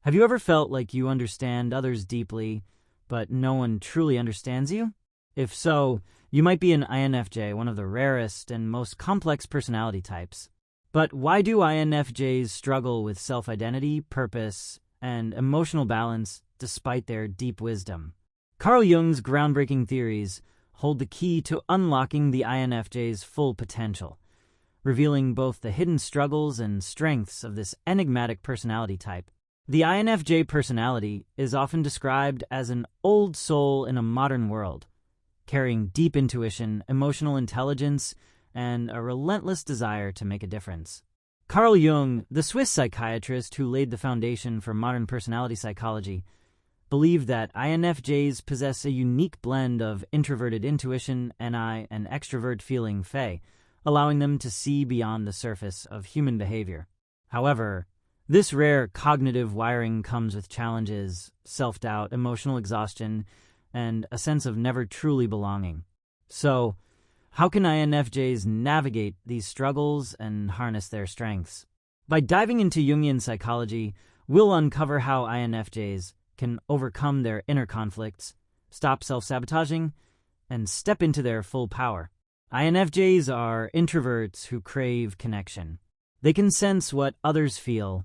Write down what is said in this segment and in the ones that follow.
Have you ever felt like you understand others deeply, but no one truly understands you? If so, you might be an INFJ, one of the rarest and most complex personality types. But why do INFJs struggle with self-identity, purpose, and emotional balance despite their deep wisdom? Carl Jung's groundbreaking theories hold the key to unlocking the INFJ's full potential, revealing both the hidden struggles and strengths of this enigmatic personality type. The INFJ personality is often described as an old soul in a modern world, carrying deep intuition, emotional intelligence, and a relentless desire to make a difference. Carl Jung, the Swiss psychiatrist who laid the foundation for modern personality psychology, believed that INFJs possess a unique blend of introverted intuition, NI, and extrovert feeling, FE, allowing them to see beyond the surface of human behavior. However, this rare cognitive wiring comes with challenges, self-doubt, emotional exhaustion, and a sense of never truly belonging. So, how can INFJs navigate these struggles and harness their strengths? By diving into Jungian psychology, we'll uncover how INFJs can overcome their inner conflicts, stop self-sabotaging, and step into their full power. INFJs are introverts who crave connection. They can sense what others feel,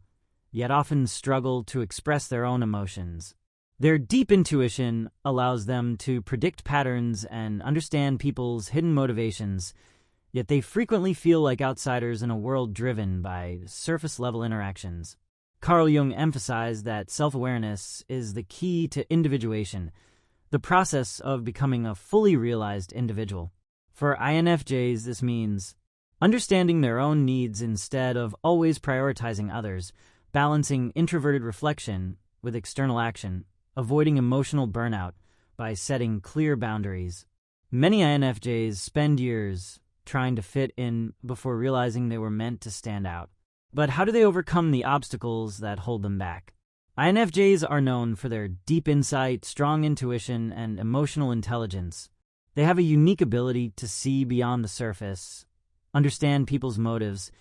yet often struggle to express their own emotions. Their deep intuition allows them to predict patterns and understand people's hidden motivations, yet they frequently feel like outsiders in a world driven by surface-level interactions. Carl Jung emphasized that self-awareness is the key to individuation, the process of becoming a fully realized individual. For INFJs, this means understanding their own needs instead of always prioritizing others, balancing introverted reflection with external action, avoiding emotional burnout by setting clear boundaries. Many INFJs spend years trying to fit in before realizing they were meant to stand out. But how do they overcome the obstacles that hold them back? INFJs are known for their deep insight, strong intuition, and emotional intelligence. They have a unique ability to see beyond the surface, understand people's motives,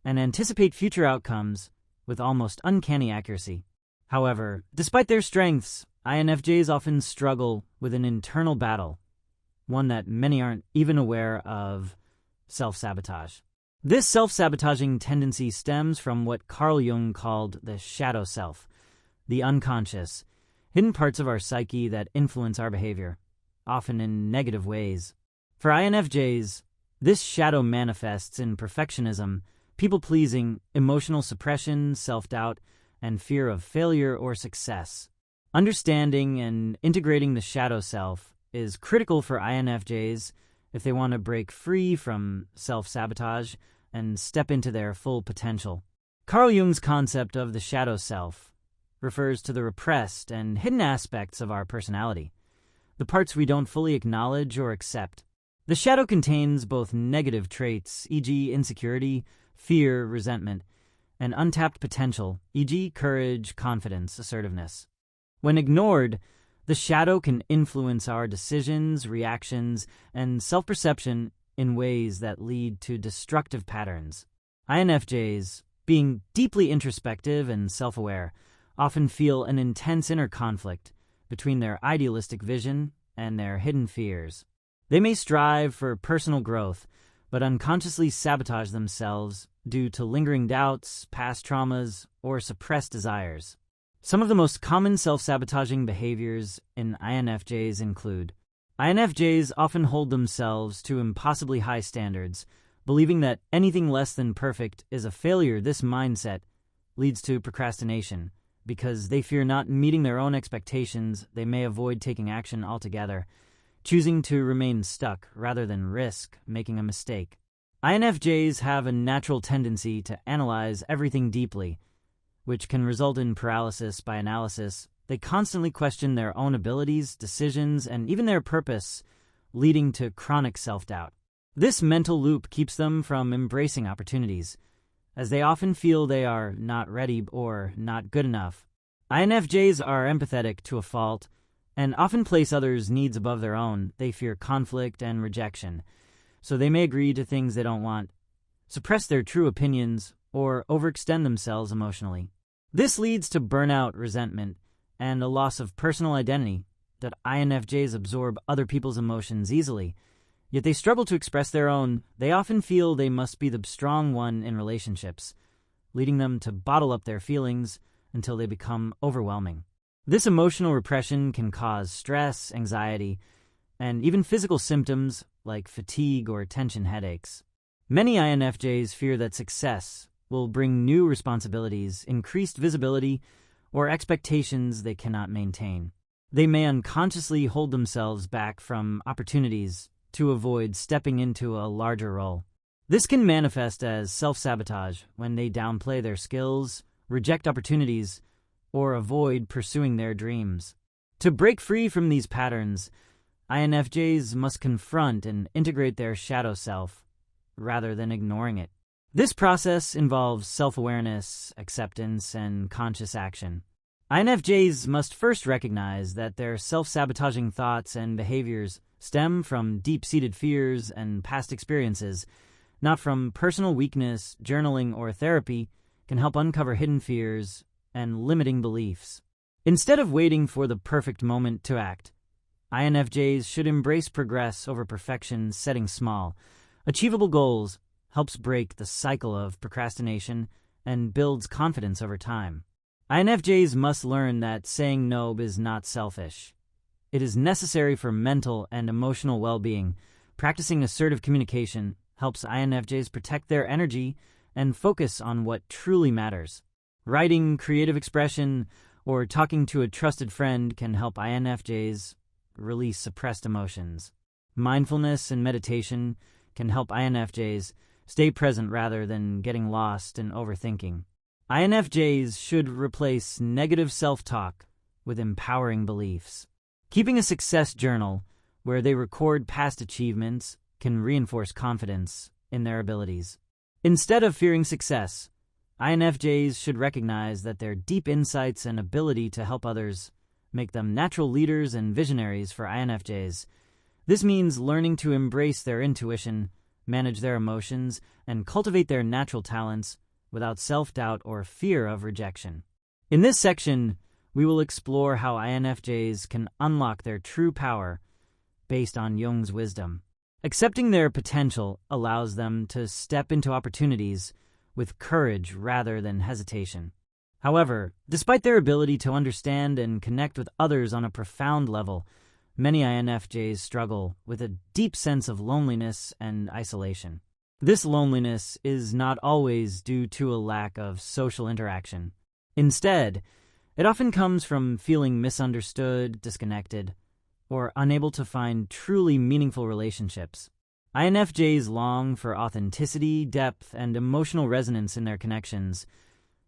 and anticipate future outcomes with almost uncanny accuracy. However, despite their strengths, INFJs often struggle with an internal battle, one that many aren't even aware of: self-sabotage. This self-sabotaging tendency stems from what Carl Jung called the shadow self, the unconscious, hidden parts of our psyche that influence our behavior, often in negative ways. For INFJs, this shadow manifests in perfectionism, people-pleasing, emotional suppression, self-doubt, and fear of failure or success. Understanding and integrating the shadow self is critical for INFJs if they want to break free from self-sabotage and step into their full potential. Carl Jung's concept of the shadow self refers to the repressed and hidden aspects of our personality, the parts we don't fully acknowledge or accept. The shadow contains both negative traits, e.g. insecurity, fear, resentment, and untapped potential, e.g. courage, confidence, assertiveness. When ignored, the shadow can influence our decisions, reactions, and self-perception in ways that lead to destructive patterns. INFJs, being deeply introspective and self-aware, often feel an intense inner conflict between their idealistic vision and their hidden fears. They may strive for personal growth, but unconsciously sabotage themselves due to lingering doubts, past traumas, or suppressed desires. Some of the most common self-sabotaging behaviors in INFJs include: INFJs often hold themselves to impossibly high standards, believing that anything less than perfect is a failure. This mindset leads to procrastination. Because they fear not meeting their own expectations, they may avoid taking action altogether, choosing to remain stuck rather than risk making a mistake. INFJs have a natural tendency to analyze everything deeply, which can result in paralysis by analysis. They constantly question their own abilities, decisions, and even their purpose, leading to chronic self-doubt. This mental loop keeps them from embracing opportunities, as they often feel they are not ready or not good enough. INFJs are empathetic to a fault and often place others' needs above their own. They fear conflict and rejection, so they may agree to things they don't want, suppress their true opinions, or overextend themselves emotionally. This leads to burnout, resentment, and a loss of personal identity that INFJs absorb other people's emotions easily, yet they struggle to express their own. They often feel they must be the strong one in relationships, leading them to bottle up their feelings until they become overwhelming. This emotional repression can cause stress, anxiety, and even physical symptoms like fatigue or tension headaches. Many INFJs fear that success will bring new responsibilities, increased visibility, or expectations they cannot maintain. They may unconsciously hold themselves back from opportunities to avoid stepping into a larger role. This can manifest as self-sabotage when they downplay their skills, reject opportunities, or avoid pursuing their dreams. To break free from these patterns, INFJs must confront and integrate their shadow self rather than ignoring it. This process involves self-awareness, acceptance, and conscious action. INFJs must first recognize that their self-sabotaging thoughts and behaviors stem from deep-seated fears and past experiences, not from personal weakness. Journaling or therapy can help uncover hidden fears and limiting beliefs. Instead of waiting for the perfect moment to act, INFJs should embrace progress over perfection. Setting small, achievable goals helps break the cycle of procrastination and builds confidence over time. INFJs must learn that saying no is not selfish. It is necessary for mental and emotional well-being. Practicing assertive communication helps INFJs protect their energy and focus on what truly matters. Writing, creative expression, or talking to a trusted friend can help INFJs release suppressed emotions. Mindfulness and meditation can help INFJs stay present rather than getting lost in overthinking. INFJs should replace negative self-talk with empowering beliefs. Keeping a success journal where they record past achievements can reinforce confidence in their abilities. Instead of fearing success, INFJs should recognize that their deep insights and ability to help others make them natural leaders and visionaries. For INFJs, this means learning to embrace their intuition, manage their emotions, and cultivate their natural talents without self-doubt or fear of rejection. In this section, we will explore how INFJs can unlock their true power based on Jung's wisdom. Accepting their potential allows them to step into opportunities with courage rather than hesitation. However, despite their ability to understand and connect with others on a profound level, many INFJs struggle with a deep sense of loneliness and isolation. This loneliness is not always due to a lack of social interaction. Instead, it often comes from feeling misunderstood, disconnected, or unable to find truly meaningful relationships. INFJs long for authenticity, depth, and emotional resonance in their connections,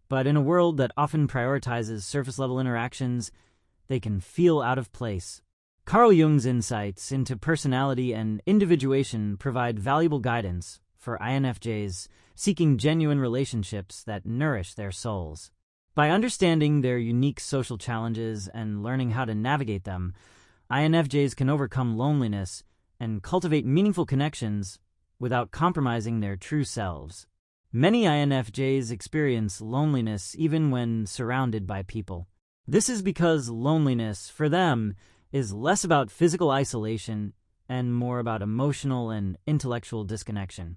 but in a world that often prioritizes surface-level interactions, they can feel out of place. Carl Jung's insights into personality and individuation provide valuable guidance for INFJs seeking genuine relationships that nourish their souls. By understanding their unique social challenges and learning how to navigate them, INFJs can overcome loneliness and cultivate meaningful connections without compromising their true selves. Many INFJs experience loneliness even when surrounded by people. This is because loneliness, for them, is less about physical isolation and more about emotional and intellectual disconnection.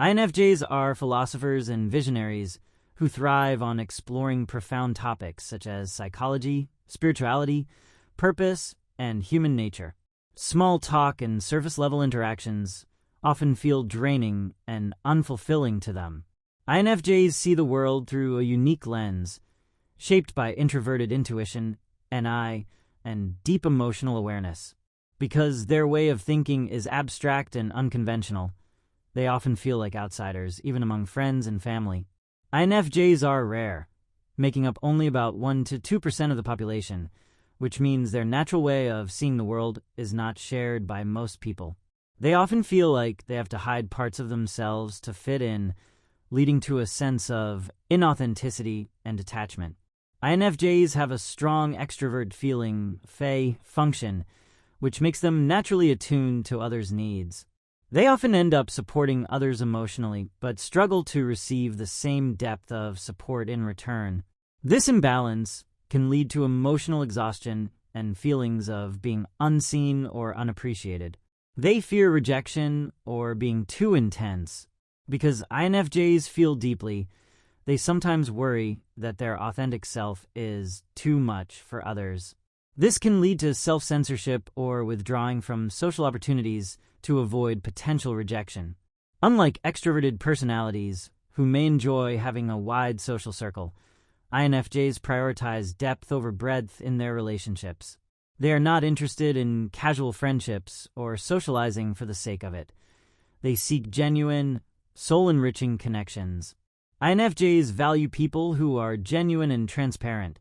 INFJs are philosophers and visionaries who thrive on exploring profound topics such as psychology, spirituality, purpose, and human nature. Small talk and surface-level interactions often feel draining and unfulfilling to them. INFJs see the world through a unique lens, shaped by introverted intuition, NI, and deep emotional awareness. Because their way of thinking is abstract and unconventional, they often feel like outsiders, even among friends and family. INFJs are rare, making up only about 1 to 2% of the population, which means their natural way of seeing the world is not shared by most people. They often feel like they have to hide parts of themselves to fit in, leading to a sense of inauthenticity and detachment. INFJs have a strong extrovert feeling, function, which makes them naturally attuned to others' needs. They often end up supporting others emotionally, but struggle to receive the same depth of support in return. This imbalance can lead to emotional exhaustion and feelings of being unseen or unappreciated. They fear rejection or being too intense. Because INFJs feel deeply, they sometimes worry that their authentic self is too much for others. This can lead to self-censorship or withdrawing from social opportunities to avoid potential rejection. Unlike extroverted personalities, who may enjoy having a wide social circle, INFJs prioritize depth over breadth in their relationships. They are not interested in casual friendships or socializing for the sake of it. They seek genuine, soul-enriching connections. INFJs value people who are genuine and transparent,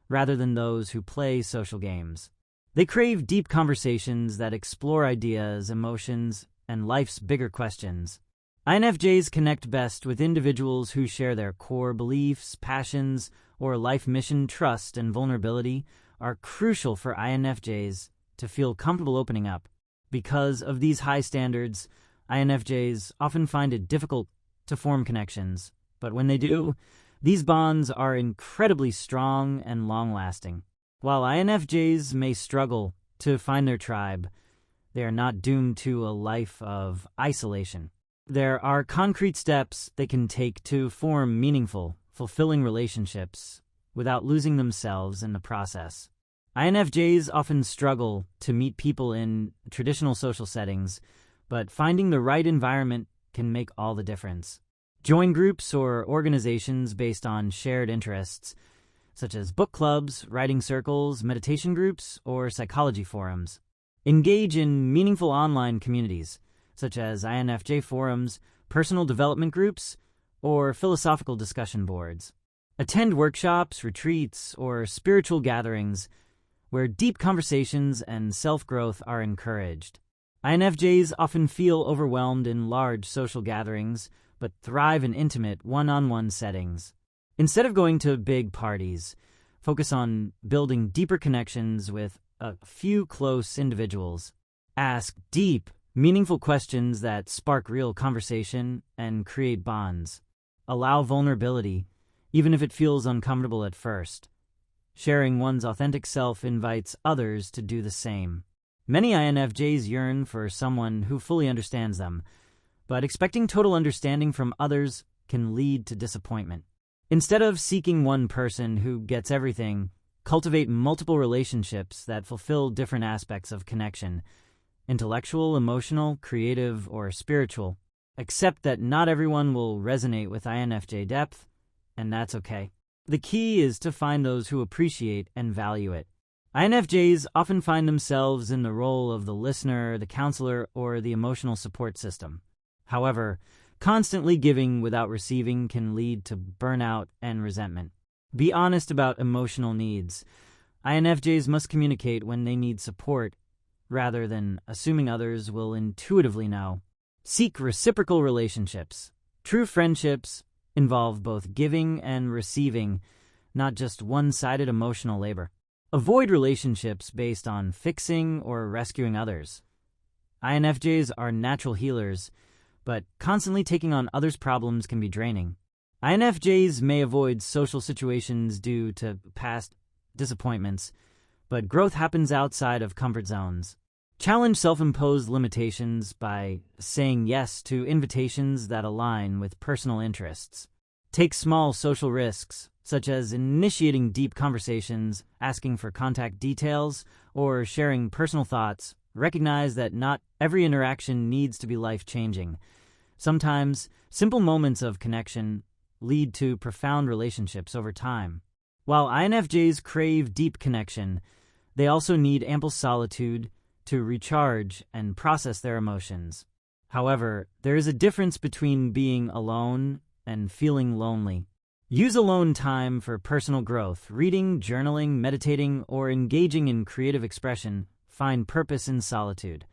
rather than those who play social games. They crave deep conversations that explore ideas, emotions, and life's bigger questions. INFJs connect best with individuals who share their core beliefs, passions, or life mission. Trust and vulnerability are crucial for INFJs to feel comfortable opening up. Because of these high standards, INFJs often find it difficult to form connections, but when they do, these bonds are incredibly strong and long-lasting. While INFJs may struggle to find their tribe, they are not doomed to a life of isolation. There are concrete steps they can take to form meaningful, fulfilling relationships without losing themselves in the process. INFJs often struggle to meet people in traditional social settings, but finding the right environment can make all the difference. Join groups or organizations based on shared interests, such as book clubs, writing circles, meditation groups, or psychology forums. Engage in meaningful online communities, such as INFJ forums, personal development groups, or philosophical discussion boards. Attend workshops, retreats, or spiritual gatherings where deep conversations and self-growth are encouraged. INFJs often feel overwhelmed in large social gatherings, but thrive in intimate, one-on-one settings. Instead of going to big parties, focus on building deeper connections with a few close individuals. Ask deep, meaningful questions that spark real conversation and create bonds. Allow vulnerability, even if it feels uncomfortable at first. Sharing one's authentic self invites others to do the same. Many INFJs yearn for someone who fully understands them, but expecting total understanding from others can lead to disappointment. Instead of seeking one person who gets everything, cultivate multiple relationships that fulfill different aspects of connection: intellectual, emotional, creative, or spiritual. Accept that not everyone will resonate with INFJ depth, and that's okay. The key is to find those who appreciate and value it. INFJs often find themselves in the role of the listener, the counselor, or the emotional support system. However, constantly giving without receiving can lead to burnout and resentment. Be honest about emotional needs. INFJs must communicate when they need support, rather than assuming others will intuitively know. Seek reciprocal relationships. True friendships involve both giving and receiving, not just one-sided emotional labor. Avoid relationships based on fixing or rescuing others. INFJs are natural healers, but constantly taking on others' problems can be draining. INFJs may avoid social situations due to past disappointments, but growth happens outside of comfort zones. Challenge self-imposed limitations by saying yes to invitations that align with personal interests. Take small social risks, such as initiating deep conversations, asking for contact details, or sharing personal thoughts. Recognize that not every interaction needs to be life-changing. Sometimes, simple moments of connection lead to profound relationships over time. While INFJs crave deep connection, they also need ample solitude to recharge and process their emotions. However, there is a difference between being alone and feeling lonely. Use alone time for personal growth, reading, journaling, meditating, or engaging in creative expression. Find purpose in solitude.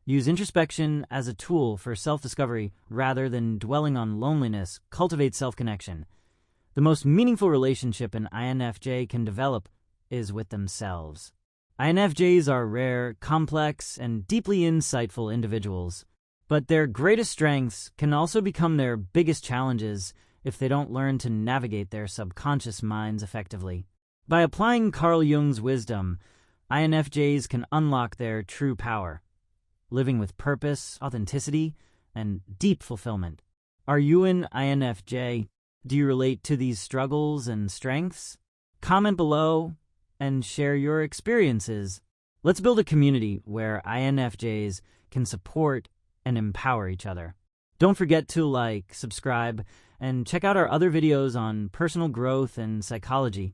Use introspection as a tool for self-discovery rather than dwelling on loneliness. Cultivate self-connection. The most meaningful relationship an INFJ can develop is with themselves. INFJs are rare, complex, and deeply insightful individuals, but their greatest strengths can also become their biggest challenges if they don't learn to navigate their subconscious minds effectively. By applying Carl Jung's wisdom, INFJs can unlock their true power, living with purpose, authenticity, and deep fulfillment. Are you an INFJ? Do you relate to these struggles and strengths? Comment below and share your experiences. Let's build a community where INFJs can support and empower each other. Don't forget to like, subscribe, and check out our other videos on personal growth and psychology.